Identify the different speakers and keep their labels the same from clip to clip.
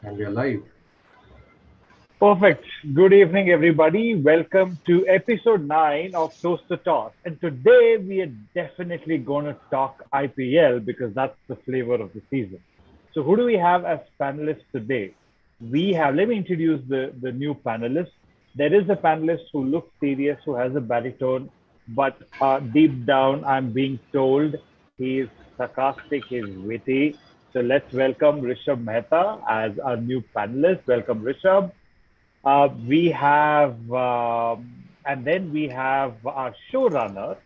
Speaker 1: And we are live.
Speaker 2: Perfect. Good evening, everybody. Welcome to episode 9 of Toast the Toss. And today we are definitely going to talk IPL because that's the flavor of the season. So, who do we have as panelists today? Let me introduce the new panelists. There is a panelist who looks serious, who has a baritone, but deep down, I'm being told he's sarcastic, he's witty. So, let's welcome Rishabh Mehta as our new panelist. Welcome, Rishabh. And then we have our showrunner,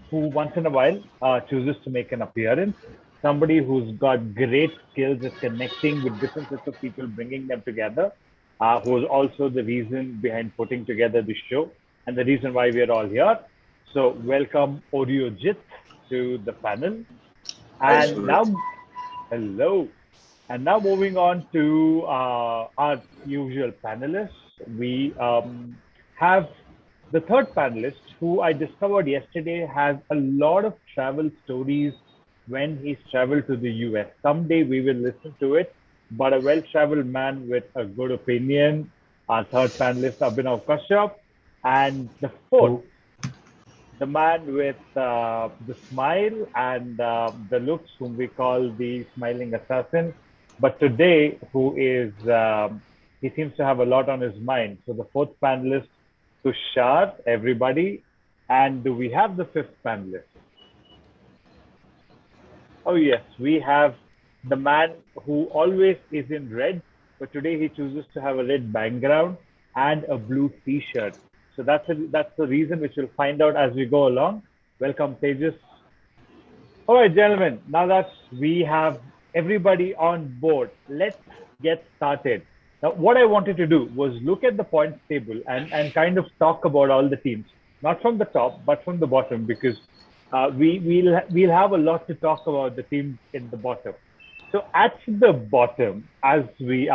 Speaker 2: who once in a while chooses to make an appearance. Somebody who's got great skills at connecting with different sets of people, bringing them together, who is also the reason behind putting together the show and the reason why we are all here. So, welcome Oriojit to the panel.
Speaker 3: Hi,
Speaker 2: And
Speaker 3: Suraj.
Speaker 2: now, hello. And now moving on to our usual panelists, we have the third panelist who I discovered yesterday has a lot of travel stories when he's traveled to the US. Someday we will listen to it, but a well-traveled man with a good opinion, our third panelist, Abhinav Kashyap, and the fourth,
Speaker 1: So,
Speaker 2: the man with the smile and the looks, whom we call the smiling assassin. But today, he seems to have a lot on his mind. So the fourth panelist, Tushar, everybody. And do we have the fifth panelist? Oh, yes, we have the man who always is in red, but today he chooses to have a red background and a blue t-shirt. So that's the reason which we'll find out as we go along. Welcome, Tejas. All right, gentlemen, now that we have everybody on board, let's get started. Now, what I wanted to do was look at the points table and kind of talk about all the teams, not from the top, but from the bottom, because we'll have a lot to talk about the teams in the bottom. So at the bottom, as we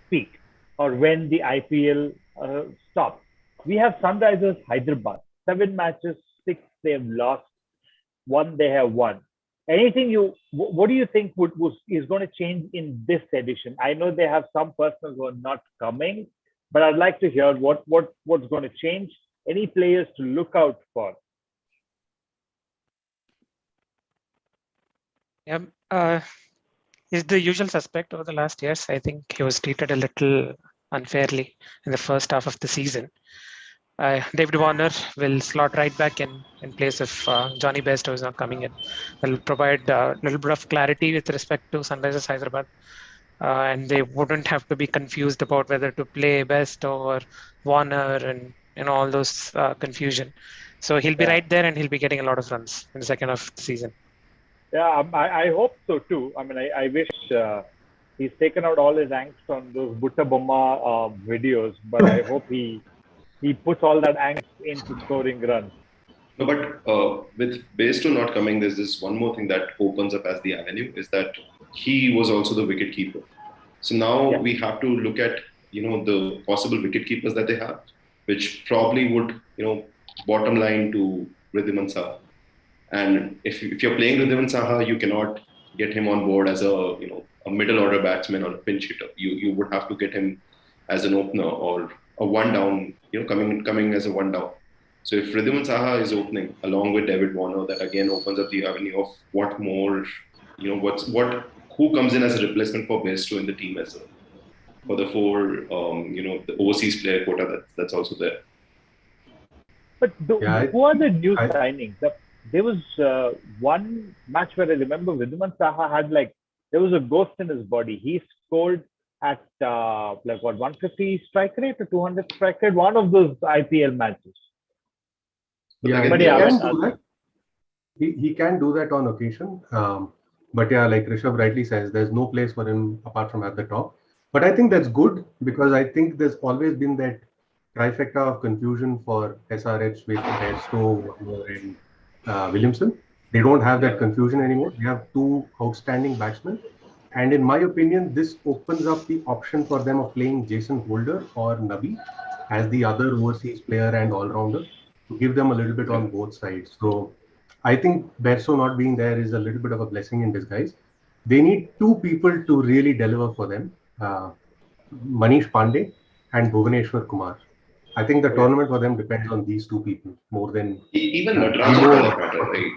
Speaker 2: speak, or when the IPL stops, we have Sunrisers Hyderabad. 7 matches, 6 they have lost, 1 they have won. What do you think is going to change in this edition? I know they have some persons who are not coming, but I'd like to hear what's going to change. Any players to look out for?
Speaker 4: Yeah, is the usual suspect over the last years. I think he was treated a little unfairly in the first half of the season. David Warner will slot right back in place of Johnny Best, who is not coming in. Will provide a little bit of clarity with respect to Sunrisers Hyderabad, and they wouldn't have to be confused about whether to play Best or Warner and all those confusion. So he'll be
Speaker 2: Yeah,
Speaker 4: right there, and he'll be getting a lot of runs in the second half of the season.
Speaker 2: yeah, I hope so too. I mean, I wish he's taken out all his angst on those Butta Bomma videos, but I hope he puts all that angst into scoring runs.
Speaker 3: No, but with Bairstow not coming, there's this one more thing that opens up as the avenue is that he was also the wicket keeper. So now
Speaker 2: Yeah,
Speaker 3: we have to look at the possible wicket keepers that they have, which probably would bottom line to Ridhiman Saha. And if you're playing Ridhiman Saha, you cannot get him on board as a middle order batsman or a pinch hitter. You would have to get him as an opener or a one down, coming as a one down. So if Ridhiman Saha is opening along with David Warner, that again opens up the avenue of what more, who comes in as a replacement for Bairstow in the team as well for the four, the overseas player quota that's also there.
Speaker 2: but
Speaker 1: yeah,
Speaker 2: who are the new
Speaker 1: I,
Speaker 2: signings? There was one match where I remember Vidhuman Saha had there was a ghost in his body. He scored at 150 strike rate or 200 strike rate, one of those IPL matches.
Speaker 3: But
Speaker 1: yeah,
Speaker 3: again,
Speaker 2: But
Speaker 1: he
Speaker 3: the
Speaker 2: yeah,
Speaker 1: can
Speaker 3: odds.
Speaker 1: do that. He can do that on occasion. But yeah, like Rishabh rightly says, there's no place for him apart from at the top. But I think that's good because I think there's always been that trifecta of confusion for SRH with Bairstow, Warner, and Williamson. They don't have that
Speaker 3: Yeah.
Speaker 1: confusion anymore. They have two outstanding batsmen. And in my opinion, this opens up the option for them of playing Jason Holder or Nabi as the other overseas player and all-rounder to give them a little bit
Speaker 3: Okay.
Speaker 1: on both sides. So I think Berso not being there is a little bit of a blessing in disguise. they need two people to really deliver for them. Manish Pandey and Bhuvaneshwar Kumar. I think the tournament for them depends on these two people more than
Speaker 3: Even Natarajan for that matter, right?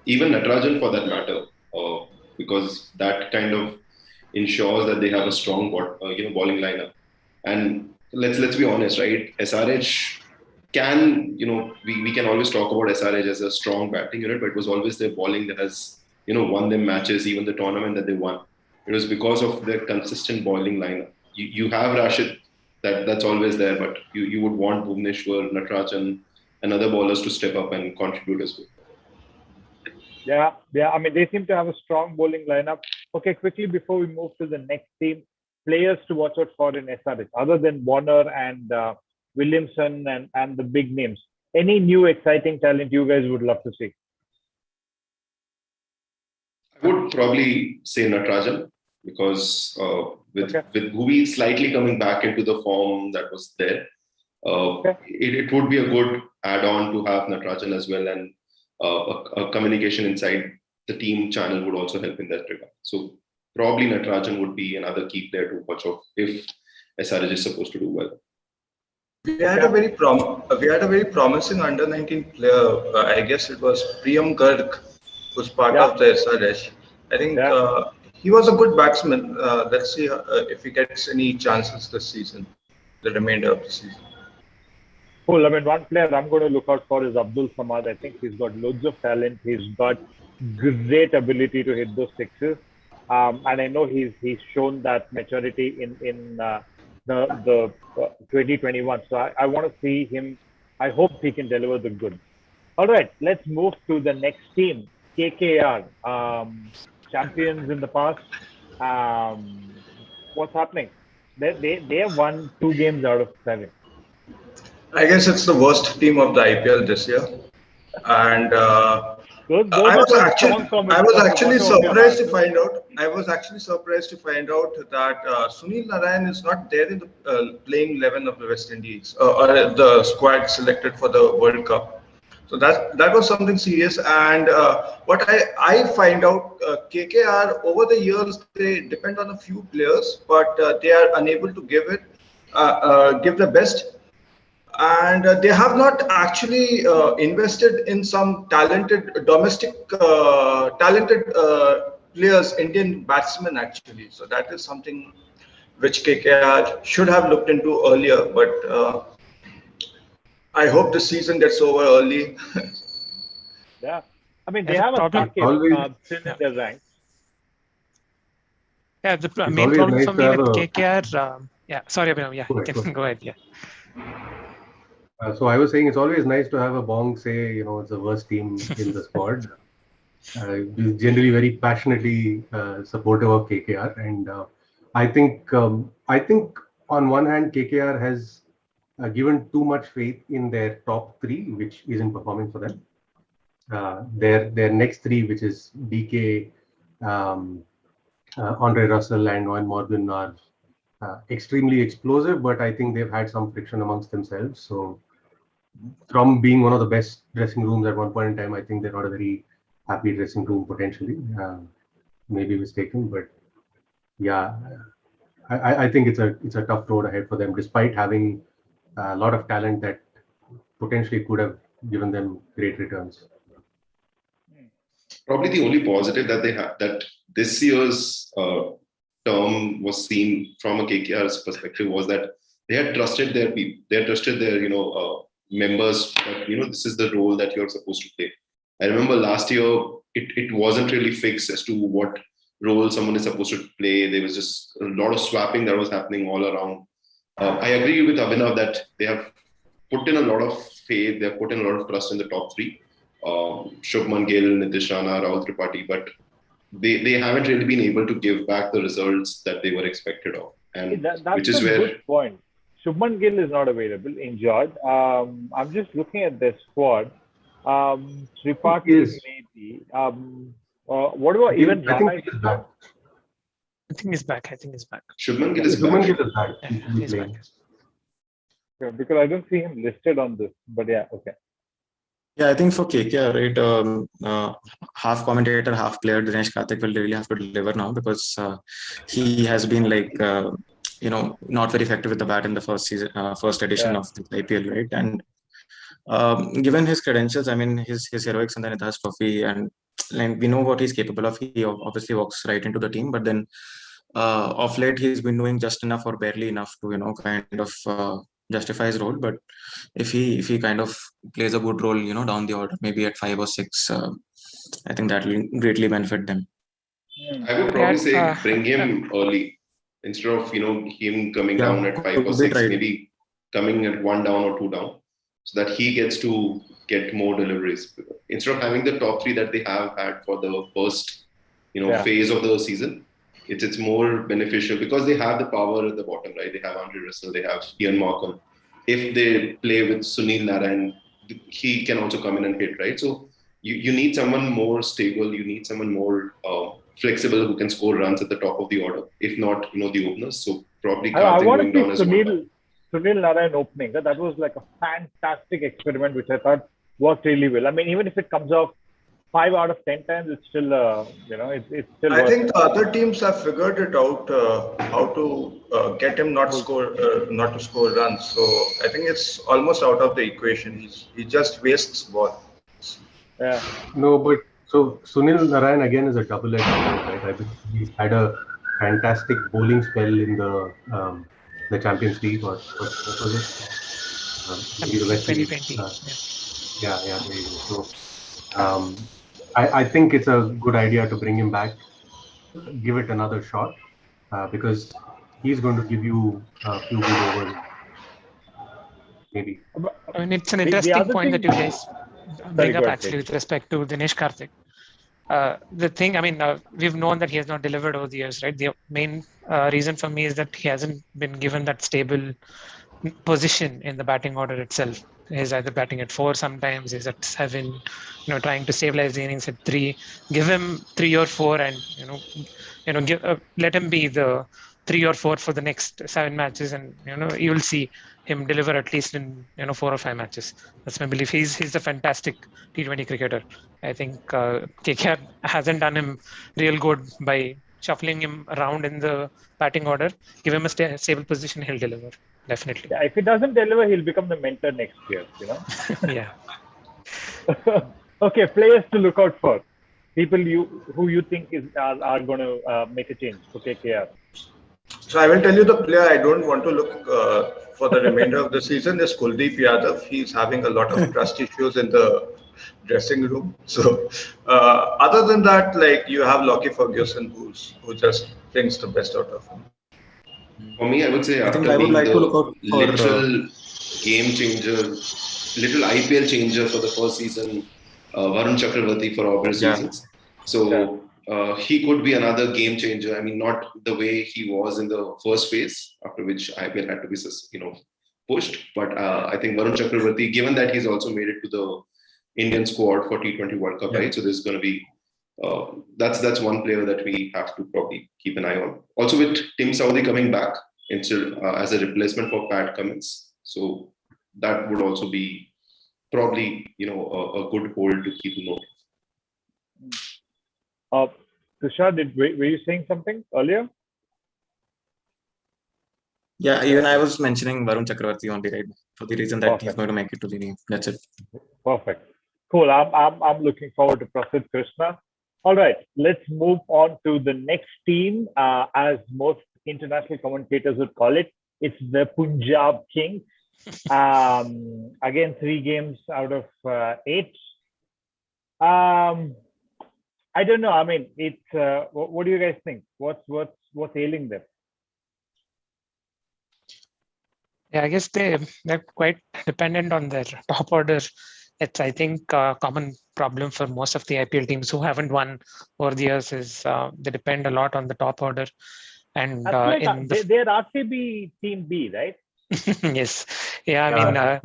Speaker 3: Even Natarajan for that matter, because that kind of ensures that they have a strong bowling lineup. And let's be honest, right? SRH can, we can always talk about SRH as a strong batting unit, but it was always their bowling that has, won them matches, even the tournament that they won. It was because of their consistent bowling lineup. You have Rashid, that's always there, but you would want Bhuvneshwar, Natarajan, and other bowlers to step up and contribute as well.
Speaker 2: Yeah. I mean, they seem to have a strong bowling lineup. Okay, quickly before we move to the next team, players to watch out for in SRH, other than Warner and Williamson and the big names. Any new exciting talent you guys would love to see?
Speaker 3: I would probably say Natarajan, because with Bhuvi slightly coming back into the form that was there, it would be a good add-on to have Natarajan as well, and a communication inside the team channel would also help in that regard. So probably Natarajan would be another key player to watch out if SRH is supposed to do well.
Speaker 5: We had a very promising under-19 player. I guess it was Priyam Garg, who's part of the SRH. I think he was a good batsman. Let's see if he gets any chances this season, the remainder of the season.
Speaker 2: Cool. I mean, one player I'm going to look out for is Abdul Samad. I think he's got loads of talent. He's got great ability to hit those sixes. And I know he's shown that maturity in the 2021. So I want to see him. I hope he can deliver the goods. All right, let's move to the next team, KKR. Champions in the past. What's happening? They have won 2 games out of 7.
Speaker 5: I guess it's the worst team of the IPL this year, and I was actually surprised to find out. I was actually surprised to find out that Sunil Narayan is not there in the playing 11 of the West Indies or the squad selected for the World Cup. So that was something serious. And what I find out, KKR over the years they depend on a few players, but they are unable to give the best. And they have not actually invested in some talented players, Indian batsmen actually. So that is something which KKR should have looked into earlier. But I hope the season gets over early.
Speaker 2: Yeah, I mean they have a tough game still in their ranks.
Speaker 4: Yeah, the main problem for me with KKR. Sorry, Abhinav. Yeah, you can go ahead. Yeah.
Speaker 1: So I was saying it's always nice to have a bong say, it's the worst team in the squad. He's generally very passionately supportive of KKR, and I think on one hand KKR has given too much faith in their top 3, which isn't performing for them. Their next 3, which is DK, Andre Russell, and Eoin Morgan, are extremely explosive, but I think they've had some friction amongst themselves. So from being one of the best dressing rooms at one point in time, I think they're not a very happy dressing room potentially. Maybe mistaken, but yeah, I think it's a tough road ahead for them, despite having a lot of talent that potentially could have given them great returns.
Speaker 3: Probably the only positive that they have, that this year's term was seen from a KKR's perspective, was that they had trusted their people. They had trusted their members that this is the role that you're supposed to play. I remember last year it wasn't really fixed as to what role someone is supposed to play. There was just a lot of swapping that was happening all around. I agree with Abhinav that they have put in a lot of faith. They have put in a lot of trust in the top 3. Shubman Gill, Nitish Rana, Rahul Tripathi, but they haven't really been able to give back the results that they were expected of, and
Speaker 2: that's
Speaker 3: which is
Speaker 2: a
Speaker 3: where
Speaker 2: good point. Shubman Gill is not available, injured. I'm just looking at their squad. Tripathi maybe. What about even Rana?
Speaker 4: I think he's back.
Speaker 3: Shubman Gill is back.
Speaker 4: Yeah, he's back.
Speaker 2: Yeah, because I don't see him listed on this, but yeah, okay.
Speaker 6: Yeah, I think for KKR, right, half commentator, half player, Dinesh Karthik will really have to deliver now because he has been like, not very effective with the bat in the first season, first edition of the IPL, right? And given his credentials, I mean, his heroics in the Nidas Trophy, and like we know what he's capable of. He obviously walks right into the team, but then of late he's been doing just enough or barely enough to kind of justify his role. But if he kind of plays a good role, down the order, maybe at 5 or 6, I think that will greatly benefit them.
Speaker 3: I would probably say bring him early instead of him coming down at 5 or 6, maybe coming at 1 down or 2 down, so that he gets to get more deliveries instead of having the top 3 that they have had for the first phase of the season. It's more beneficial because they have the power at the bottom, right? They have Andre Russell, they have Ian Markham. If they play with Sunil Narayan, he can also come in and hit, right? So you need someone more stable. You need someone more flexible who can score runs at the top of the order. If not, the openers. So probably Karthik going down as
Speaker 2: Sunil Narayan opening. That was like a fantastic experiment, which I thought worked really well. I mean, even if it comes off 5 out of 10 times, it's still, it's still.
Speaker 5: I think the other teams have figured it out how to get him not to score runs. So I think it's almost out of the equation. He just wastes ball.
Speaker 2: Yeah.
Speaker 1: No, but so Sunil Narayan again is a double-edged sword, right? I think he's had a fantastic bowling spell in the Champions League, or what was it?
Speaker 4: 2020.
Speaker 1: Yeah, there you go. So I think it's a good idea to bring him back, give it another shot, because he's going to give you a few good overs, maybe.
Speaker 4: I mean, it's an interesting point that you guys bring up actually with respect to Dinesh Karthik. The thing, I mean, we've known that he has not delivered over the years, right? The main reason for me is that he hasn't been given that stable position in the batting order itself. He's either batting at 4 sometimes, he's at 7, trying to stabilize the innings at 3. Give him 3 or 4 and, let him be the 3 or 4 for the next 7 matches, and you'll see him deliver at least in 4 or 5 matches. That's my belief. He's a fantastic T20 cricketer. I think KKR hasn't done him real good by shuffling him around in the batting order. Give him a stable position, he'll deliver. Definitely.
Speaker 2: Yeah, if he doesn't deliver, he'll become the mentor next year.
Speaker 4: Yeah.
Speaker 2: Okay, players to look out for. People who you think are going to make a change for KKR.
Speaker 5: So I will tell you the player I don't want to look for the remainder of the season is Kuldeep Yadav. He's having a lot of trust issues in the dressing room. So other than that, like you have Lockie Ferguson, who just brings the best out of him.
Speaker 3: For me, I would say after being the literal game changer, little IPL changer for the first season, Varun Chakravarti for obvious reasons. So he could be another game changer. I mean, not the way he was in the first phase, after which IPL had to be, pushed. But I think Varun Chakravarti, given that he's also made it to the Indian squad for T20 World Cup, right? So there's going to be that's one player that we have to probably keep an eye on. Also with Tim Saudi coming back instead as a replacement for Pat Cummins, so that would also be probably a good hold to keep a note
Speaker 2: of. Tushar, were you saying something earlier?
Speaker 6: Yeah, even I was mentioning Varun Chakravarti only, right? For the reason that he's going to make it to the team. That's it.
Speaker 2: Perfect. Cool. I'm looking forward to Prasidh Krishna. All right, let's move on to the next team. As most international commentators would call it, it's the Punjab Kings. Again, 3 games out of 8. I don't know. I mean, it's what do you guys think? What's ailing them?
Speaker 4: Yeah, I guess they're quite dependent on their top order. It's, I think, a common problem for most of the IPL teams who haven't won over the years is they depend a lot on the top order. And
Speaker 2: they're RCB Team B, right?
Speaker 4: Yes. Yeah, I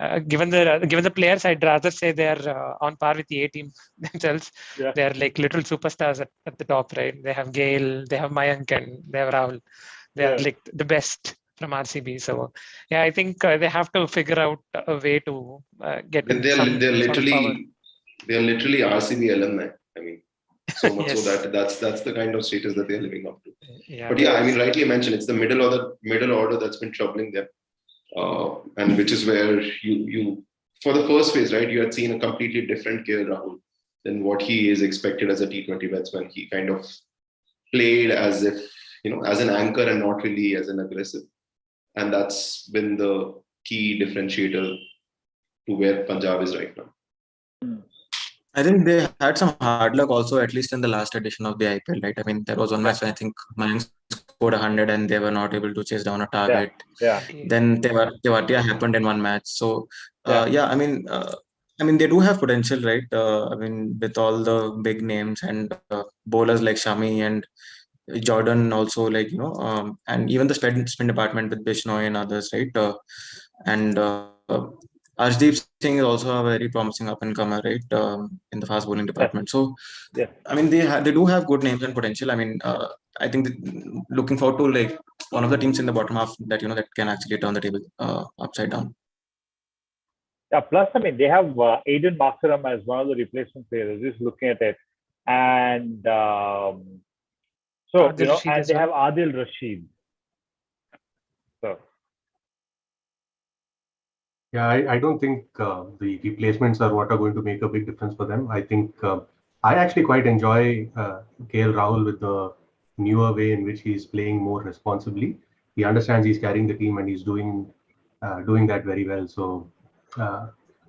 Speaker 4: mean, given the players, I'd rather say they're on par with the A team themselves. Yeah. They're like little superstars at the top, right? They have Gale, they have Mayank, and they have Rahul. They are like the best from RCB. So yeah, I think they have to figure out a way to get
Speaker 3: they're
Speaker 4: some sort of power.
Speaker 3: They're literally RCB alumni. I mean, so much
Speaker 4: Yes.
Speaker 3: so that's the kind of status that they're living up to.
Speaker 4: Yeah.
Speaker 3: But yeah, I mean, rightly mentioned, it's the middle order that's been troubling them, and which is where you for the first phase, right, you had seen a completely different KL Rahul than what he is expected as a T20 batsman. He kind of played as if, as an anchor and not really as an aggressive. And that's been the key differentiator to where Punjab is right now.
Speaker 6: I think they had some hard luck also, at least in the last edition of the IPL, right? I mean, there was one match I think Mayank scored 100 and they were not able to chase down a target.
Speaker 2: Yeah.
Speaker 6: Then Tewatia happened in one match. So, I mean, they do have potential, right? I mean, with all the big names and bowlers like Shami and Jordan also, like, and even the spin department with Bishnoi and others, right? And Arshdeep Singh is also a very promising up and comer, right? In the fast bowling department. So, I mean, they do have good names and potential. I mean, I think looking forward to like one of the teams in the bottom half that that can actually turn the table upside down.
Speaker 2: Yeah. Plus, I mean, they have Aiden Markram as one of the replacement players. Just looking at it, and so and they have Adil Rashid. So.
Speaker 1: Yeah, I don't think the replacements are what are going to make a big difference for them. I think I actually quite enjoy KL Rahul with the newer way in which he's playing more responsibly. He understands he's carrying the team and he's doing that very well. So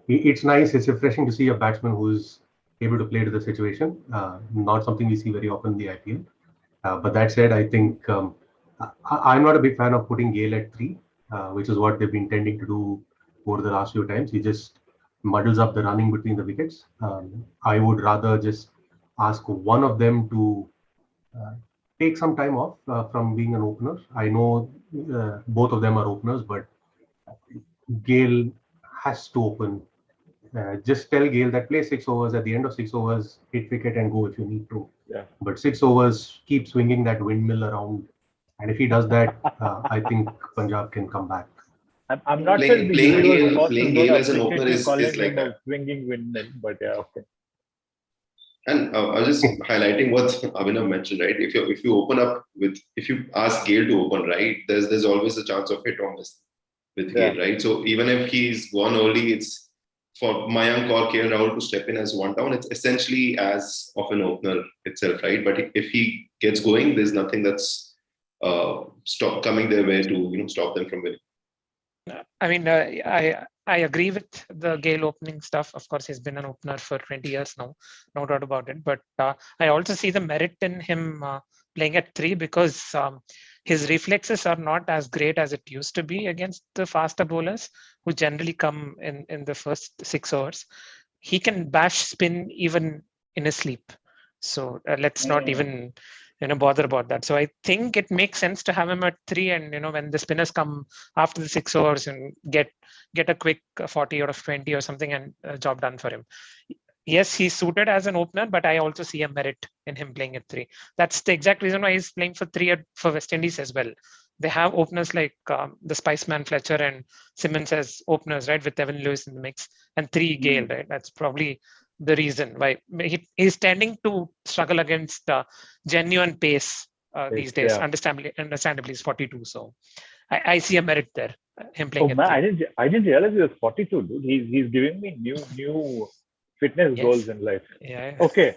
Speaker 1: it's nice. It's refreshing to see a batsman who's able to play to the situation. Not something we see very often in the IPL. But that said, I think I'm not a big fan of putting Gale at 3, which is what they've been tending to do over the last few times. He just muddles up the running between the wickets. I would rather just ask one of them to take some time off from being an opener. I know both of them are openers, but Gale has to open. Just tell Gale that play 6 overs. At the end of 6 overs, hit wicket and go if you need to.
Speaker 2: Yeah.
Speaker 1: But 6 overs, keep swinging that windmill around. And if he does that, I think Punjab can come back.
Speaker 2: I'm not
Speaker 3: sure playing Gale as an opener is like that.
Speaker 2: Swinging windmill, but yeah, okay.
Speaker 3: And I was just highlighting what Abhinav mentioned, right? If you ask Gale to open, right, there's always a chance of hit or miss with Gale, right? So even if he's gone early, it's for Mayank or KL Rahul to step in as one down. It's essentially as of an opener itself, right? But if he gets going, there's nothing that's coming their way to stop them from winning.
Speaker 4: I mean, I agree with the Gale opening stuff. Of course, he's been an opener for 20 years now, no doubt about it. But I also see the merit in him playing at 3 because his reflexes are not as great as it used to be against the faster bowlers who generally come in the first 6 overs. He can bash spin even in his sleep. So let's not even bother about that. So I think it makes sense to have him at 3, and when the spinners come after the 6 overs and get a quick 40 out of 20 or something and job done for him. Yes, he's suited as an opener, but I also see a merit in him playing at 3. That's the exact reason why he's playing for 3 for West Indies as well. They have openers like the Spiceman Fletcher and Simmons as openers, right, with Evan Lewis in the mix, and 3 Gale, right? That's probably the reason why he's tending to struggle against genuine pace these days. Yeah. Understandably, he's 42, so I see a merit there. Him playing.
Speaker 2: Oh man, I didn't realize he was 42, dude. He's giving me new fitness goals in life.
Speaker 4: Yeah.
Speaker 2: Okay.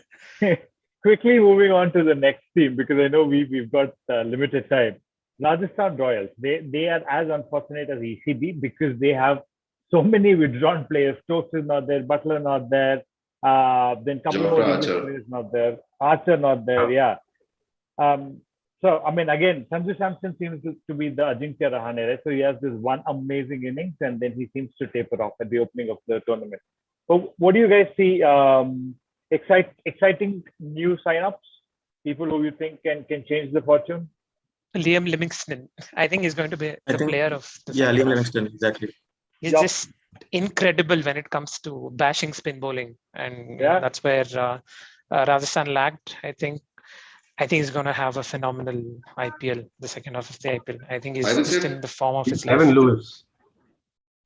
Speaker 2: Quickly moving on to the next team because I know we've got limited time. Rajasthan Royals. They are as unfortunate as ECB because they have so many withdrawn players. Stokes is not there, Butler not there. Then couple more players not there. Archer not there. Yeah. So I mean, again, Sanju Samson seems to be the Ajinkya Rahane, right? So he has this one amazing innings, and then he seems to taper off at the opening of the tournament. So what do you guys see? Exciting new signups? People who you think can change the fortune?
Speaker 4: Liam Livingstone. I think he's going to be the player of the
Speaker 6: Liam Livingstone, exactly.
Speaker 4: He's just incredible when it comes to bashing spin bowling, and that's where Rajasthan lagged. I think I think he's going to have a phenomenal IPL, the second half of the IPL. I think he's just in the form of his life.
Speaker 1: Evan Lewis.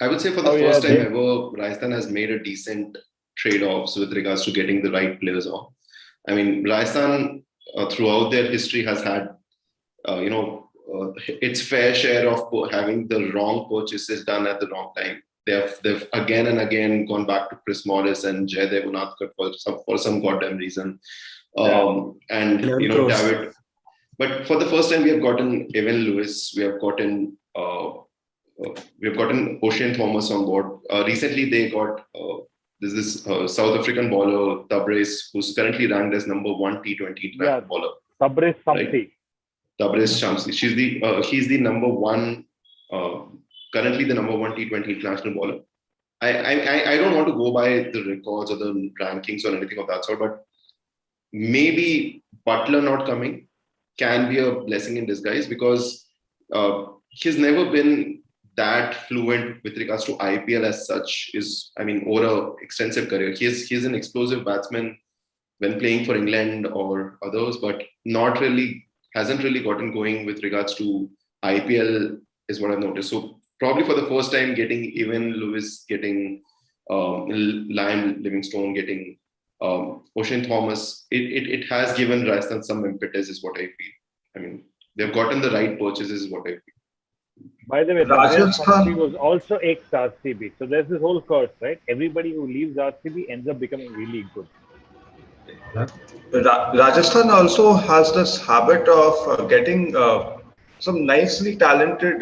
Speaker 3: I would say for the first time ever, Rajasthan has made a decent trade-offs with regards to getting the right players on. I mean, Rajasthan throughout their history has had, its fair share of having the wrong purchases done at the wrong time. They've again and again gone back to Chris Morris and Jaydev Unadkat for some goddamn reason. And David. But for the first time, we have gotten Evan Lewis. We have gotten Ocean Thomas on board. Recently, they got this South African bowler Tabraiz, who's currently ranked as number 1 T20 international bowler.
Speaker 2: Tabraiz Shamsi.
Speaker 3: Right? Tabraiz Shamsi. He's the number one. Currently, the number 1 T20 international bowler. I don't want to go by the records or the rankings or anything of that sort, but maybe Butler not coming can be a blessing in disguise, because he's never been that fluent with regards to IPL as such. Over an extensive career, he's an explosive batsman when playing for England or others, but hasn't really gotten going with regards to IPL is what I've noticed. So probably for the first time, getting Evan Lewis, getting Liam Livingstone, getting Ocean Thomas, it has given Rajasthan some impetus, is what I feel. They've gotten the right purchases, is what I feel.
Speaker 2: By the way, Rajasthan was also ex-RCB. So there's this whole curse, right? Everybody who leaves RCB ends up becoming really good.
Speaker 5: Rajasthan also has this habit of getting some nicely talented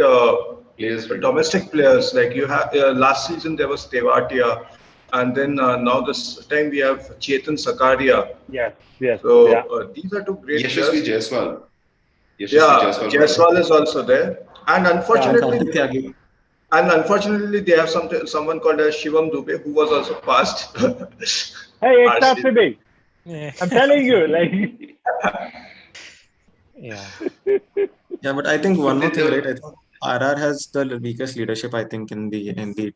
Speaker 5: domestic players. Like you have last season there was Tewatia, and then now this time we have Chetan Sakaria.
Speaker 2: Yes.
Speaker 5: So these are two great players.
Speaker 3: Jaiswal.
Speaker 5: Jaiswal is also there, and unfortunately, they have someone called Shivam Dubey, who was also passed.
Speaker 2: Hey, ex-RCB. I'm telling you,
Speaker 6: Yeah, but I think one more thing, right? I think RR has the weakest leadership, I think, in the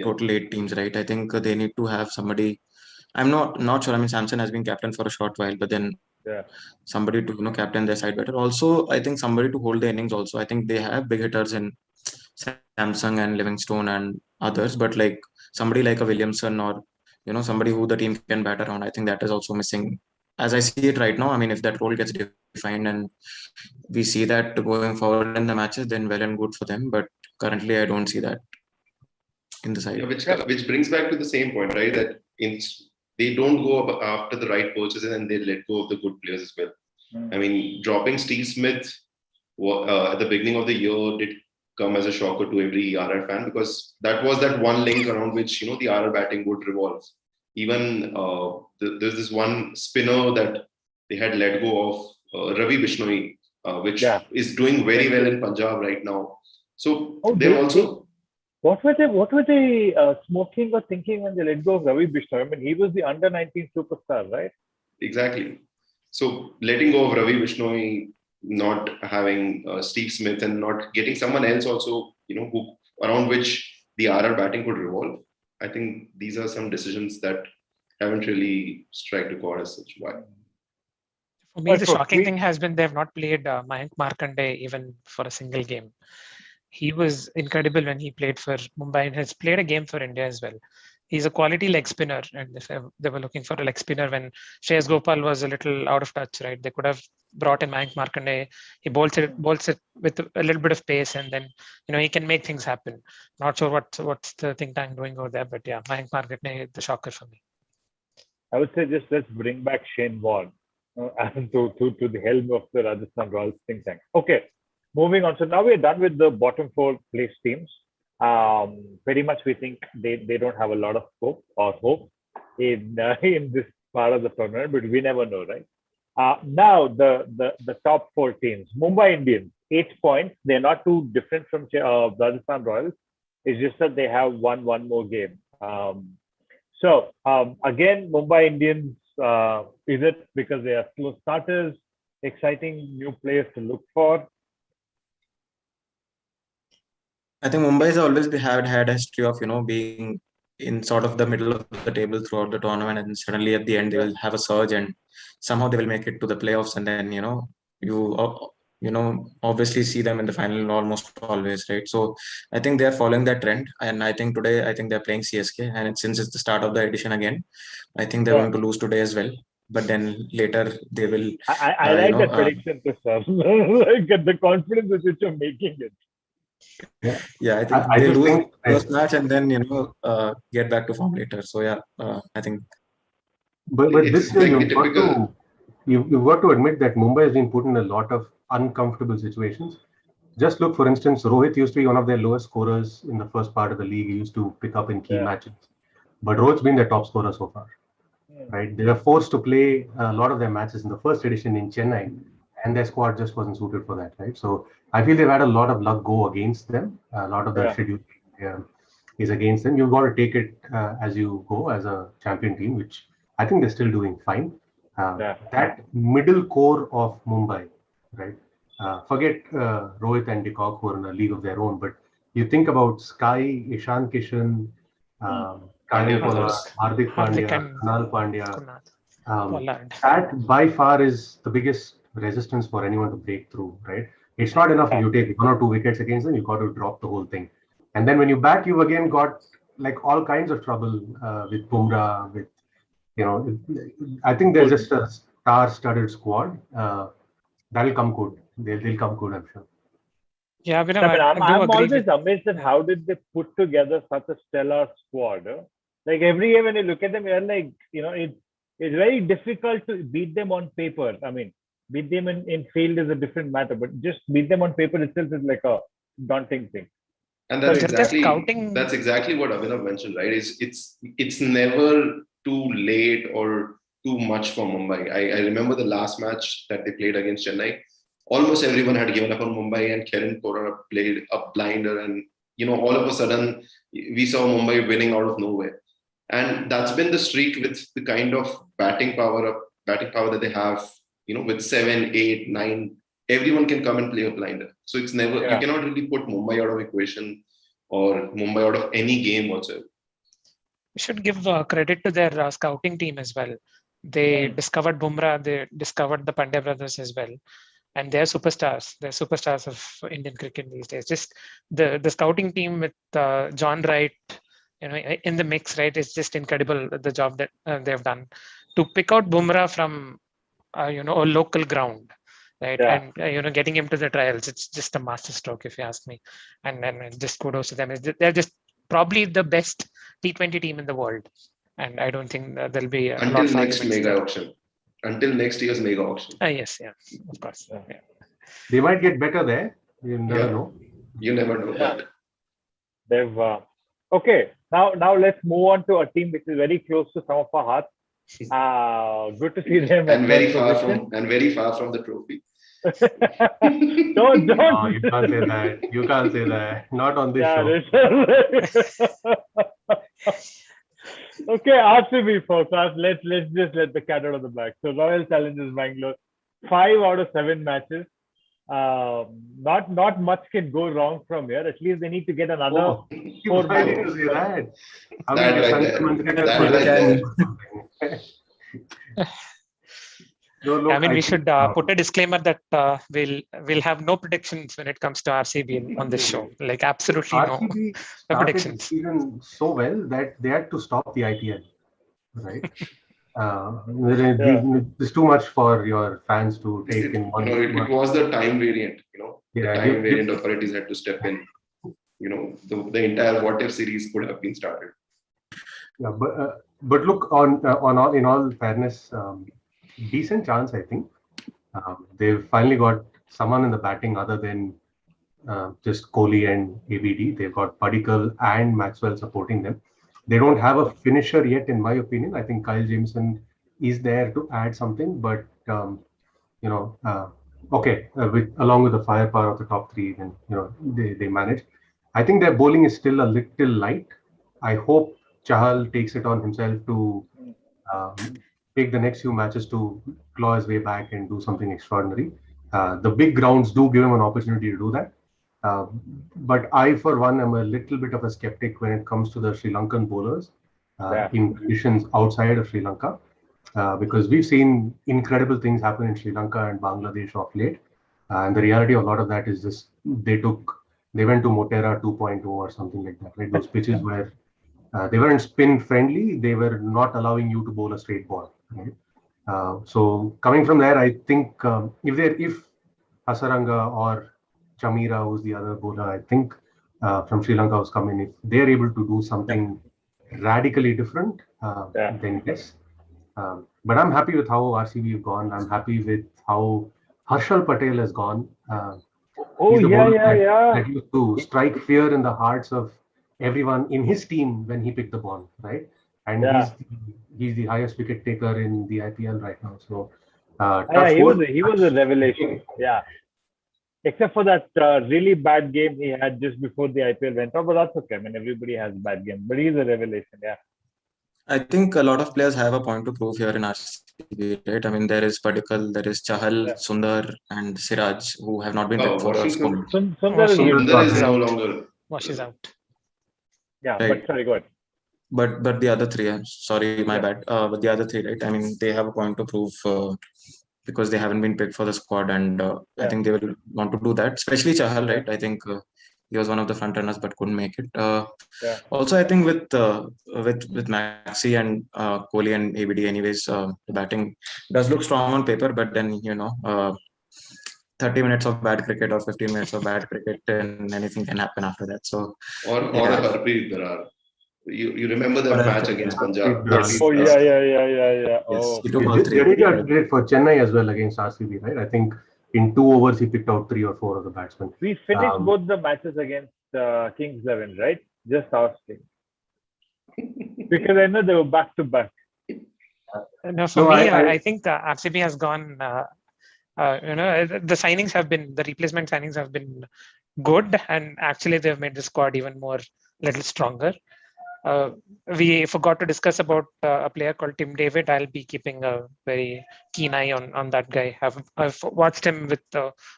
Speaker 6: total 8 teams, right? I think they need to have somebody. I'm not sure. Samson has been captain for a short while, but then somebody to captain their side better. Also, I think somebody to hold the innings. Also, I think they have big hitters in Samsung and Livingstone and others, but like somebody like a Williamson or somebody who the team can bat around, I think that is also missing as I see it right now. If that role gets defined and we see that going forward in the matches, then well and good for them. But currently, I don't see that in the side.
Speaker 3: Which brings back to the same point, right? That they don't go after the right purchases and they let go of the good players as well. Dropping Steve Smith at the beginning of the year did come as a shocker to every RR fan, because that was that one link around which the RR batting would revolve. Even there's this one spinner that they had let go of, Ravi Bishnoi, which is doing very well in Punjab right now. So they've also.
Speaker 2: What were they smoking or thinking when they let go of Ravi Bishnoi? He was the under-19 superstar, right?
Speaker 3: Exactly. So letting go of Ravi Bishnoi, not having Steve Smith, and not getting someone else also, who around which the RR batting could revolve. I think these are some decisions that haven't really struck a chord as such. Why?
Speaker 4: For me, the shocking thing has been they have not played Mayank Markanday even for a single game. He was incredible when he played for Mumbai and has played a game for India as well. He's a quality leg spinner, and if they were looking for a leg spinner when Shreyas Gopal was a little out of touch, right? They could have brought in Mayank Markanday. He bowls it with a little bit of pace, and then he can make things happen. Not sure what's the think tank doing over there, but yeah, Mayank Markanday, the shocker for me.
Speaker 2: I would say just let's bring back Shane Warne to the helm of the Rajasthan Royals think tank. Okay, moving on. So now we're done with the bottom 4 place teams. Pretty much we think they don't have a lot of scope or hope in this part of the tournament, but we never know, right? Now the top 4 teams. Mumbai Indians, 8 points. They're not too different from Rajasthan Royals. It's just that they have one more game. So again, Mumbai Indians, is it because they are slow starters, exciting new players to look for?
Speaker 6: I think Mumbai has always had a history of being in sort of the middle of the table throughout the tournament, and suddenly at the end they will have a surge and somehow they will make it to the playoffs, and then you obviously see them in the final almost always, right? So I think they are following that trend, and I think today they're playing CSK, and since it's the start of the edition again, I think they're going to lose today as well. But then later they will.
Speaker 2: I like that prediction, Prasad. Like the confidence with which you're making it.
Speaker 6: Yeah, I think they lose first match and then get back to form later. So yeah, I think.
Speaker 1: But this year you've got to admit that Mumbai has been put in a lot of uncomfortable situations. Just look, for instance, Rohit used to be one of their lowest scorers in the first part of the league. He used to pick up in key matches, but Rohit's been their top scorer so far. Right? They were forced to play a lot of their matches in the first edition in Chennai, and their squad just wasn't suited for that. Right? So I feel they've had a lot of luck go against them. A lot of the schedule is against them. You've got to take it as you go as a champion team, which I think they're still doing fine. That middle core of Mumbai, right? Forget Rohit and De Kock, who are in a league of their own, but you think about Sky, Ishan Kishan, Hardik Pandya, Kunal Pandya. That by far is the biggest resistance for anyone to break through, right? It's not enough if you take 1 or 2 wickets against them, you've got to drop the whole thing. And then when you bat, you've again got like all kinds of trouble with Bumrah, with, I think there's just a star-studded squad. That'll come good. They'll come good, I'm sure.
Speaker 4: Yeah,
Speaker 2: I'm always amazed at how did they put together such a stellar squad. Like every year when you look at them, you're like, it's very difficult to beat them on paper. I mean, beat them in field is a different matter, but just beat them on paper itself is like a daunting thing.
Speaker 3: And that's exactly what Abhinav mentioned, right? It's never too late or too much for Mumbai. I remember the last match that they played against Chennai. Almost everyone had given up on Mumbai, and Kieran Corner played a blinder, and all of a sudden we saw Mumbai winning out of nowhere. And that's been the streak with the kind of batting power that they have. With 7, 8, 9, everyone can come and play a blinder. So it's never you cannot really put Mumbai out of equation or Mumbai out of any game whatsoever.
Speaker 4: We should give credit to their scouting team as well. They discovered Bumrah, they discovered the Pandya brothers as well. And they're superstars. They're superstars of Indian cricket these days. Just the scouting team with John Wright, in the mix, right? It's just incredible the job that they've done to pick out Bumrah from a local ground, right? And getting him to the trials. It's just a masterstroke, if you ask me. And just kudos to them. They're just probably the best T20 team in the world. And I don't think there'll be
Speaker 3: until next mega auction. Until next year's mega auction.
Speaker 4: Yes, of course. Yeah.
Speaker 1: They might get better there. You never know.
Speaker 3: You never know.
Speaker 2: Yeah. They've okay. Now let's move on to a team which is very close to some of our hearts. Good to see them.
Speaker 3: And very far from the trophy.
Speaker 2: Don't.
Speaker 1: No, you can't say that. You can't say that. Not on this show.
Speaker 2: Okay, RCB folks. Let's just let the cat out of the bag. So Royal Challengers Bangalore, 5 out of 7 matches. Not much can go wrong from here. At least they need to get another 4 matches.
Speaker 4: We should put a disclaimer that we'll have no predictions when it comes to RCB on this show. Like absolutely no predictions.
Speaker 1: Even so well that they had to stop the IPL, right? It's too much for your fans to take in one.
Speaker 3: It was the time variant. The time variant authorities had to step in. The entire what if series could have been started.
Speaker 1: Yeah, but look, in all fairness, decent chance, I think. They've finally got someone in the batting other than just Kohli and ABD. They've got Padikkal and Maxwell supporting them. They don't have a finisher yet, in my opinion. I think Kyle Jameson is there to add something, but along with the firepower of the top 3, then they manage. I think their bowling is still a little light. I hope Chahal takes it on himself to take the next few matches to claw his way back and do something extraordinary. The big grounds do give him an opportunity to do that. But I, for one, am a little bit of a skeptic when it comes to the Sri Lankan bowlers in conditions outside of Sri Lanka, because we've seen incredible things happen in Sri Lanka and Bangladesh of late. And the reality of a lot of that is just they went to Motera 2.0 or something like that, right? Those pitches where they weren't spin friendly, they were not allowing you to bowl a straight ball, right? So coming from there, I think if Hasaranga or Chamira, who's the other bowler, I think from Sri Lanka was coming, if they're able to do something radically different, then yes. But I'm happy with how RCB have gone. I'm happy with how Harshal Patel has gone. He's the bowler that used to strike fear in the hearts of everyone in his team when he picked the ball, right? And he's the highest wicket taker in the IPL right now. So
Speaker 2: he was a revelation. Yeah. Except for that really bad game he had just before the IPL went off, but that's okay. I mean, everybody has bad games, but he's a revelation. Yeah.
Speaker 6: I think a lot of players have a point to prove here in RCB, right? I mean, there is Padikkal, there is Chahal, Sundar, and Siraj, who have not been picked for the squad.
Speaker 2: Sundar
Speaker 3: is no longer.
Speaker 4: Washes out.
Speaker 2: Yeah, right. But sorry, go ahead.
Speaker 6: But the other three, I'm sorry, my bad. But the other three, right? I mean, they have a point to prove because they haven't been picked for the squad, and I think they will want to do that. Especially Chahal, right? I think he was one of the front runners but couldn't make it. Also, I think with Maxi and Kohli and ABD, anyways, the batting does look strong on paper, but then 30 minutes of bad cricket or 15 minutes of bad cricket, and anything can happen after that. So
Speaker 3: or a Harpreet Brar. You remember that match against Punjab?
Speaker 2: Yes. Oh yeah. Oh.
Speaker 1: Jadeja did it for Chennai as well against RCB, right? I think in 2 overs he picked out 3 or 4 of the batsmen.
Speaker 2: We finished both the matches against Kings 11, right? Just asking. Because I know they were back to back.
Speaker 4: No, for me, I think RCB has gone. The replacement signings have been good, and actually they've made the squad even more little stronger. We forgot to discuss about a player called Tim David. I'll be keeping a very keen eye on that guy. I've watched him with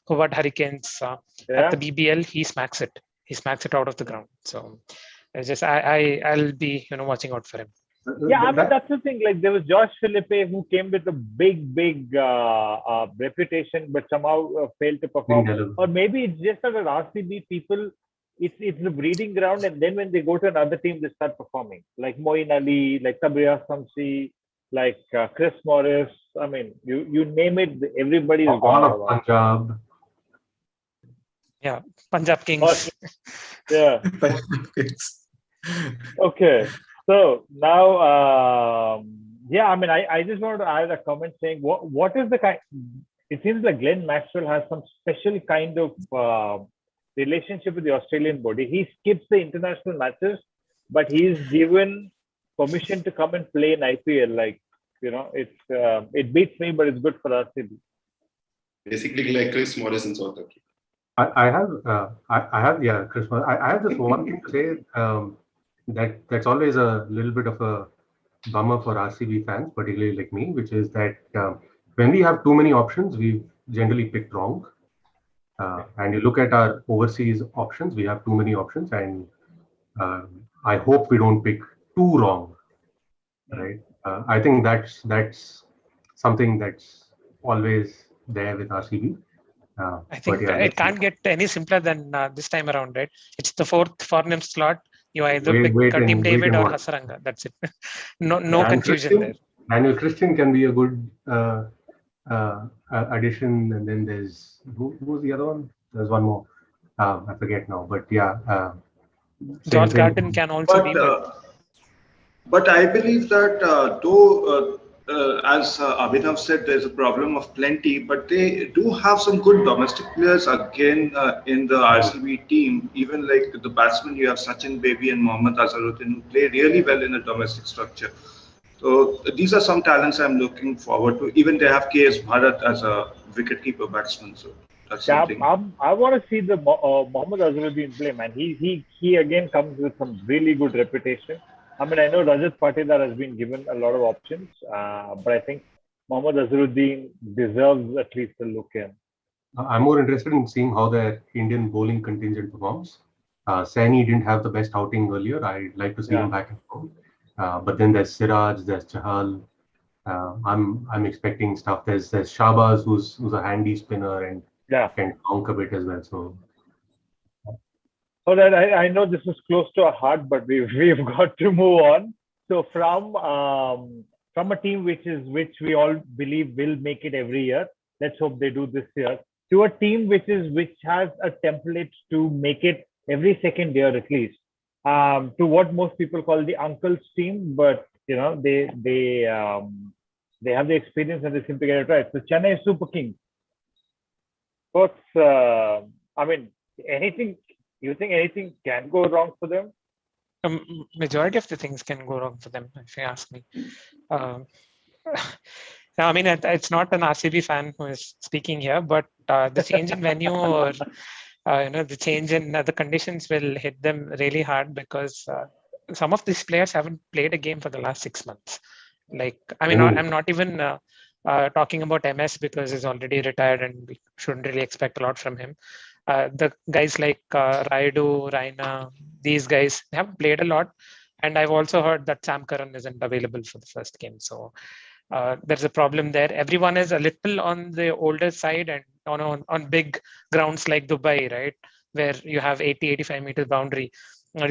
Speaker 4: Hobart Hurricanes at the BBL. He smacks it. He smacks it out of the ground. So I'll be watching out for him.
Speaker 2: Yeah, I mean that's the thing. Like there was Josh Philippe who came with a big reputation, but somehow failed to perform. Or maybe it's just that RCB people. It's the breeding ground, and then when they go to another team, they start performing. Like Moeen Ali, like Tabriya Samsi, like Chris Morris. I mean, you name it, everybody is
Speaker 1: all of Punjab.
Speaker 4: Yeah, Punjab Kings.
Speaker 2: Yeah. Okay, so now, I mean, I just wanted to add a comment saying what is the kind. It seems like Glenn Maxwell has some special kind of relationship with the Australian body. He skips the international matches, but he's given permission to come and play in IPL. Like, it beats me, but it's good for RCB.
Speaker 3: Basically, like Chris Morris in South Africa.
Speaker 1: I have Chris Morris. I have just one thing to say that's always a little bit of a bummer for RCB fans, particularly like me, which is that when we have too many options, we've generally picked wrong. And you look at our overseas options, we have too many options, and I hope we don't pick too wrong, right? I think that's something that's always there with RCB.
Speaker 4: I think it can't get any simpler than this time around, right? It's the 4th foreign slot. You either pick Tim David or Hasaranga. That's it. No confusion there.
Speaker 1: Daniel Christian can be a good addition, and then there's who's the other one? There's one more. I forget now, but yeah.
Speaker 4: George Garden can also be.
Speaker 5: But I believe that though, as Abhinav said, there's a problem of plenty, but they do have some good domestic players again in the RCB team. Even like the batsmen, you have Sachin Baby and Mohammad Azharuddin who play really well in a domestic structure. So these are some talents I'm looking forward to. Even they have KS Bharat as a wicketkeeper batsman. So that's something.
Speaker 2: I want to see the Mohammad Azharuddin play, man. He again comes with some really good reputation. I mean, I know Rajat Patidar has been given a lot of options, but I think Mohammad Azharuddin deserves at least a look in.
Speaker 1: I'm more interested in seeing how their Indian bowling contingent performs. Saini didn't have the best outing earlier. I'd like to see him back in form. But then there's Siraj, there's Chahal. I'm expecting stuff. There's Shahbaz, who's a handy spinner and can conk a bit as well. So
Speaker 2: that I know this is close to our heart, but we've got to move on. So from a team which we all believe will make it every year, let's hope they do this year, to a team which has a template to make it every second year at least. To what most people call the uncle's team, but they have the experience and they seem to get it right. So Chennai Super Kings. Anything? You think anything can go wrong for them?
Speaker 4: Majority of the things can go wrong for them, if you ask me. It's not an RCB fan who is speaking here, but the change in venue or the change in the conditions will hit them really hard because some of these players haven't played a game for the last 6 months. I'm not even talking about MS because he's already retired and we shouldn't really expect a lot from him. The guys like Raidu, Raina, these guys have played a lot. And I've also heard that Sam Curran isn't available for the first game. So there's a problem there. Everyone is a little on the older side and on big grounds like Dubai, right? Where you have 80, 85 meter boundary.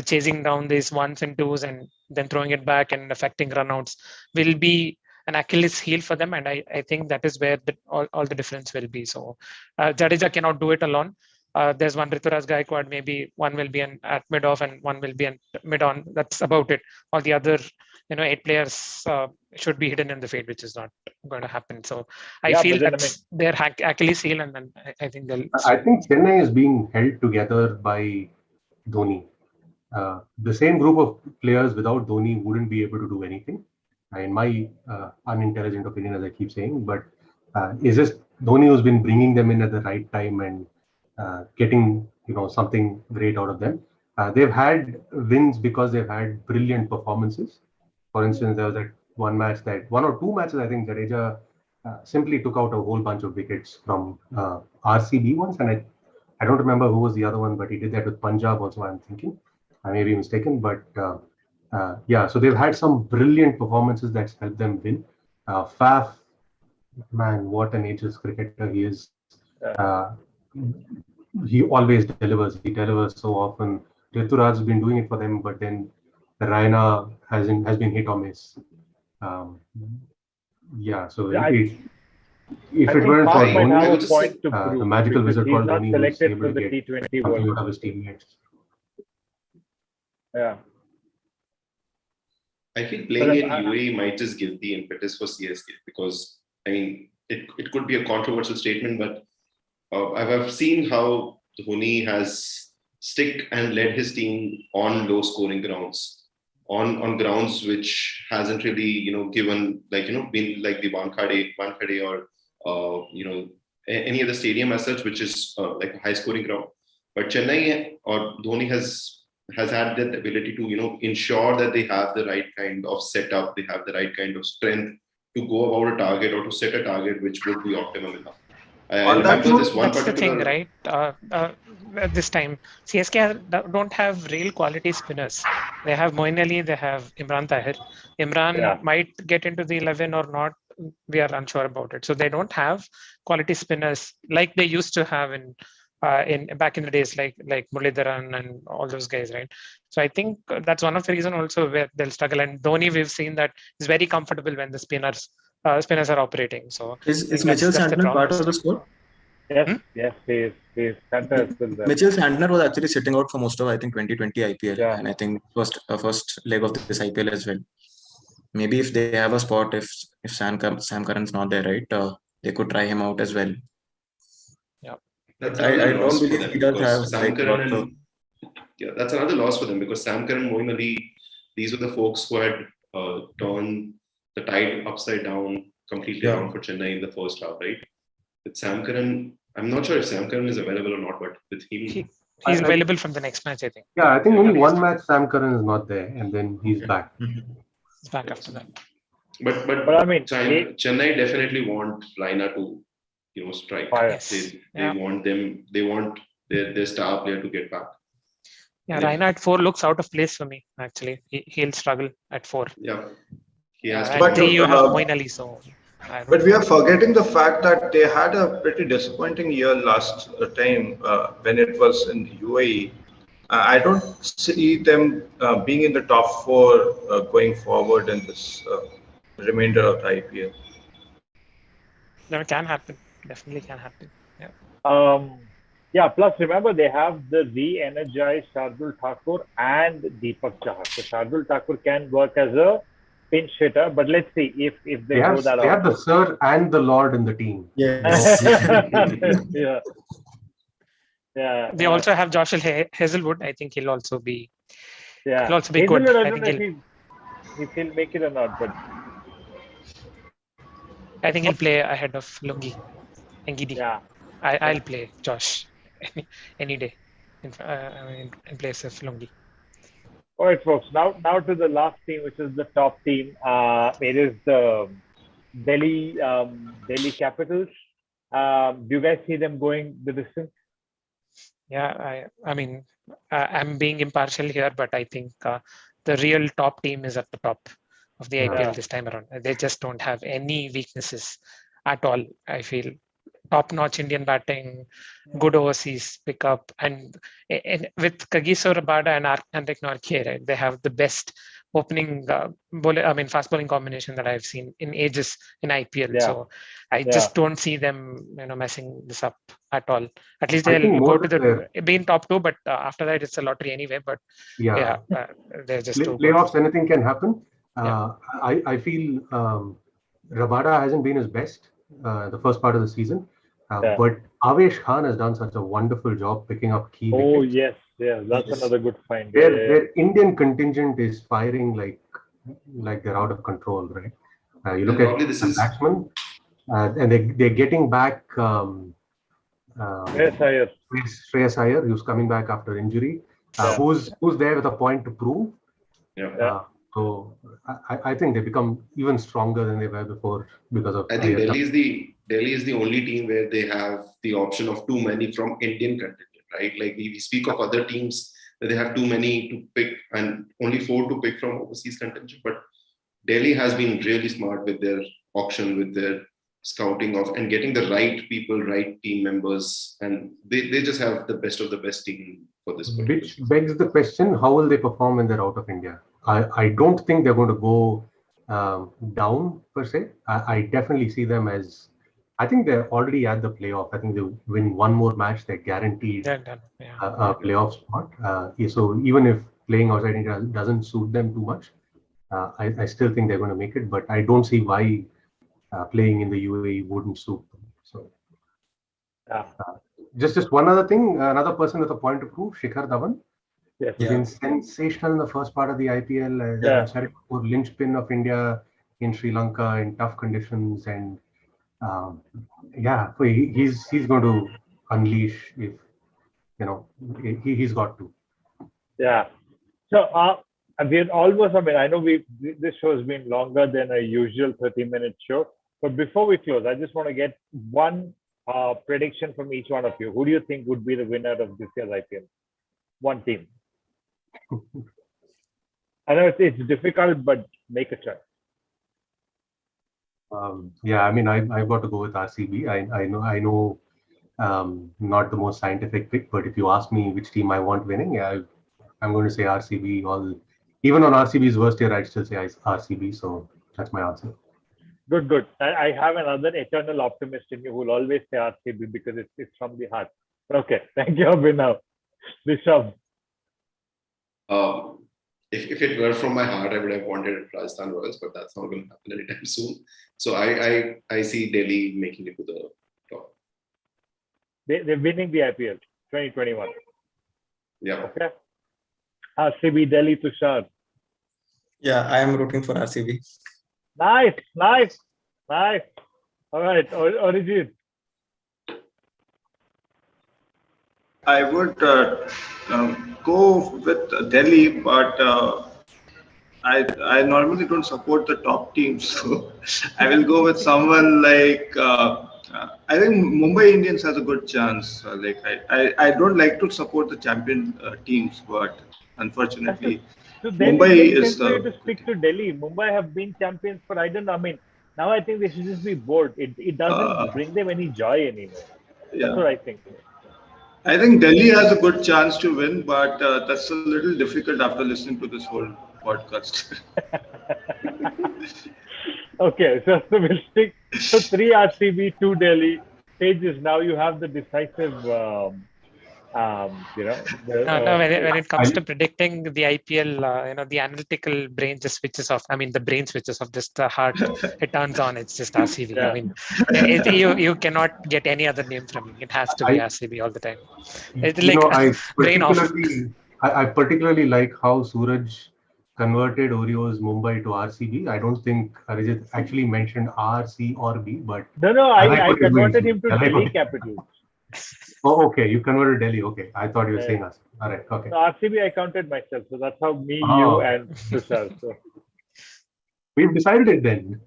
Speaker 4: Chasing down these ones and twos and then throwing it back and affecting runouts will be an Achilles heel for them. And I think that is where all the difference will be. So Jadeja cannot do it alone. There's one Rituraj Gaikwad, maybe one will be at mid-off and one will be in mid-on. That's about it. All the other 8 players should be hidden in the field, which is not going to happen. So I feel that's their Achilles heel, and then I think they'll.
Speaker 1: I think Chennai is being held together by Dhoni. The same group of players without Dhoni wouldn't be able to do anything. In my unintelligent opinion, as I keep saying, but is this Dhoni who's been bringing them in at the right time and getting something great out of them. They've had wins because they've had brilliant performances. For instance, there was that one or two matches, I think Jadeja simply took out a whole bunch of wickets from RCB once, and I don't remember who was the other one, but he did that with Punjab also, I'm thinking. I may be mistaken, but so they've had some brilliant performances that's helped them win. Faf, man, what an ageless cricketer he is. He always delivers. He delivers so often. Rituraj has been doing it for them, but then Raina has been hit or miss. So if it weren't for Dhoni, the magical wizard called Dhoni was able to get something out of his teammates.
Speaker 2: Yeah.
Speaker 3: I feel playing in UAE might just give the impetus for CSK because, it could be a controversial statement, but I've seen how Dhoni has stick and led his team on low scoring grounds, on grounds which hasn't really, given been like the Wankhede or, any other stadium as such, which is like a high scoring ground. But Chennai or Dhoni has had that ability to, ensure that they have the right kind of setup, they have the right kind of strength to go about a target or to set a target which would be optimum enough.
Speaker 4: That's the thing, right? This time, CSK don't have real quality spinners. They have Moeen Ali, they have Imran Tahir. Imran might get into the 11 or not. We are unsure about it. So they don't have quality spinners like they used to have in back in the days, like Muralidharan and all those guys, right? So I think that's one of the reasons also where they'll struggle. And Dhoni, we've seen that is very comfortable when the spinners are operating. So
Speaker 6: is Mitchell Santner part of the squad?
Speaker 2: Yes, he is.
Speaker 6: Mitchell Santner was actually sitting out for most of 2020 IPL, and I think first leg of this IPL as well. Maybe if they have a spot, if Sam Curran's not there, right, they could try him out as well.
Speaker 4: Yeah,
Speaker 3: I don't believe he does have Sam Curran. That's another loss for them because Sam Curran, Moeen Ali, these were the folks who had turned the tide upside down completely around for Chennai in the first half, right? With Sam Curran, I'm not sure if Sam Curran is available or not, but with him,
Speaker 4: he's available from the next match, I think.
Speaker 1: Yeah, I think only one match Sam Curran is not there, and then he's back.
Speaker 4: He's back after that.
Speaker 3: But Chennai definitely want Raina to strike.
Speaker 4: Yes.
Speaker 3: They want them. They want their star player to get back.
Speaker 4: Yeah, Raina at 4 looks out of place for me. Actually, he'll struggle at 4.
Speaker 3: Yeah, he has to.
Speaker 4: At 3, you have Moeen Ali, so.
Speaker 5: But we are forgetting the fact that they had a pretty disappointing year last time when it was in UAE. I don't see them being in the top 4 going forward in this remainder of the IPL.
Speaker 4: No, it can happen. Definitely can happen.
Speaker 2: Yeah. Plus, remember they have the re-energized Shardul Thakur and Deepak Chahar. So Shardul Thakur can work as a pinch hitter, but let's see if they go that out.
Speaker 1: They have the Sir and the Lord in the team.
Speaker 6: Yes.
Speaker 2: Yeah.
Speaker 4: They also have Josh Hazelwood. I think he'll also be.
Speaker 2: Yeah.
Speaker 4: He'll also be
Speaker 2: Hazelwood,
Speaker 4: good.
Speaker 2: I don't know if he'll make it or not, but
Speaker 4: I think he'll play ahead of Lungi and Gidi.
Speaker 2: Yeah.
Speaker 4: I'll play Josh any day in place of Lungi.
Speaker 2: All right, folks. Now to the last team, which is the top team. It is the Delhi Capitals. Do you guys see them going the distance?
Speaker 4: Yeah, I mean, I'm being impartial here, but I think the real top team is at the top of the IPL this time around. They just don't have any weaknesses at all. I feel top-notch Indian batting, good overseas pickup, and with Kagiso Rabada and Henrik Nortje, right, they have the best opening fast bowling combination that I've seen in ages in IPL.
Speaker 2: Yeah.
Speaker 4: So I just don't see them, messing this up at all. At least they'll go to be in top 2, but after that it's a lottery anyway. But they're just too
Speaker 1: playoffs.
Speaker 4: good.
Speaker 1: Anything can happen. I feel Rabada hasn't been his best the first part of the season. But Avesh Khan has done such a wonderful job picking up key wickets.
Speaker 2: Oh, yes. That's another good find.
Speaker 1: Their Indian contingent is firing like they're out of control, right? You look at the batsmen, and they're getting back Shreyas Iyer, who's coming back after injury, who's there with a point to prove. So I think they become even stronger than they were before because of.
Speaker 3: I think Delhi is the only team where they have the option of too many from Indian contingent, right? Like we speak of other teams where they have too many to pick and only 4 to pick from overseas contingent. But Delhi has been really smart with their auction, with their scouting of and getting the right people, right team members, and they just have the best of the best team for this.
Speaker 1: Which begs the question: how will they perform when they're out of India? I don't think they're going to go down per se. I definitely see them as. I think they're already at the playoff. I think they win one more match, they're guaranteed a playoff spot. So even if playing outside India doesn't suit them too much, I still think they're going to make it. But I don't see why playing in the UAE wouldn't suit them. So just one other thing, another person with a point to prove, Shikhar Dhawan.
Speaker 2: Yes.
Speaker 1: He's been sensational in the first part of the IPL. Linchpin of India in Sri Lanka in tough conditions, and so he's going to unleash if he's got to.
Speaker 2: Yeah. So we're almost. I know this show has been longer than a usual 30-minute show, but before we close, I just want to get one prediction from each one of you. Who do you think would be the winner of this year's IPL? One team. I know it's difficult, but make a choice.
Speaker 1: I've got to go with RCB. I know, not the most scientific pick, but if you ask me which team I want winning, I'm going to say RCB. Even on RCB's worst year, I'd still say RCB. So that's my answer.
Speaker 2: Good. I have another eternal optimist in you who will always say RCB because it's from the heart. Okay, thank you, Abhinav. Rishabh.
Speaker 3: If it were from my heart, I would have wanted Rajasthan Royals, but that's not going to happen anytime soon. So I see Delhi making it to the top.
Speaker 2: They're winning the IPL 2021.
Speaker 3: Yeah.
Speaker 2: Okay. RCB, Delhi, Tushar.
Speaker 6: Yeah, I am rooting for RCB.
Speaker 2: Nice. All right, Arijit.
Speaker 5: I would go with Delhi, but I normally don't support the top teams, so I will go with someone like I think Mumbai Indians has a good chance. I don't like to support the champion teams, but unfortunately,
Speaker 2: So then it
Speaker 5: Mumbai
Speaker 2: makes
Speaker 5: is
Speaker 2: sense for you to stick to Delhi. Mumbai have been champions for I don't know. I mean, now I think they should just be bored. It doesn't bring them any joy anymore. That's what
Speaker 5: yeah.
Speaker 2: I think.
Speaker 5: I think Delhi has a good chance to win, but that's a little difficult after listening to this whole podcast.
Speaker 2: Okay, so we'll stick. So 3 RCB, 2 Delhi. Stages now you have the decisive.
Speaker 4: No, when it comes to
Speaker 1: I,
Speaker 4: predicting the IPL, the analytical brain just switches off. I mean, the brain switches off, just the heart, it turns on. It's just RCB.
Speaker 2: Yeah.
Speaker 4: I mean, you cannot get any other name from me. It has to be
Speaker 1: I,
Speaker 4: RCB all the time. It's
Speaker 1: you
Speaker 4: like
Speaker 1: know,
Speaker 4: brain off.
Speaker 1: I particularly like how Suraj converted Oreos Mumbai to RCB. I don't think Arijit actually mentioned R, C, or B, but
Speaker 2: No,
Speaker 1: I like
Speaker 2: I
Speaker 1: what you're doing.
Speaker 2: converted him to
Speaker 1: I like
Speaker 2: Delhi
Speaker 1: what
Speaker 2: Capitals.
Speaker 1: Oh, okay. You converted Delhi. Okay. I thought you were saying us. All right. Okay.
Speaker 2: So RCB, I counted myself. So that's how me, you,
Speaker 1: Oh,
Speaker 2: and Tushar. So
Speaker 1: we've decided it then.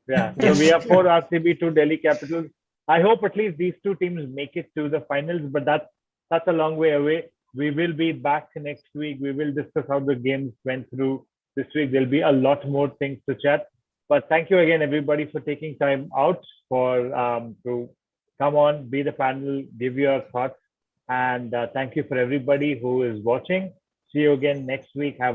Speaker 2: yeah, so
Speaker 4: Yes.
Speaker 2: we have 4 RCB, 2 Delhi Capitals. I hope at least these two teams make it to the finals, but that's a long way away. We will be back next week. We will discuss how the games went through this week. There'll be a lot more things to chat. But thank you again, everybody, for taking time out for to come on, be the panel, give your thoughts, and thank you for everybody who is watching. See you again next week. Have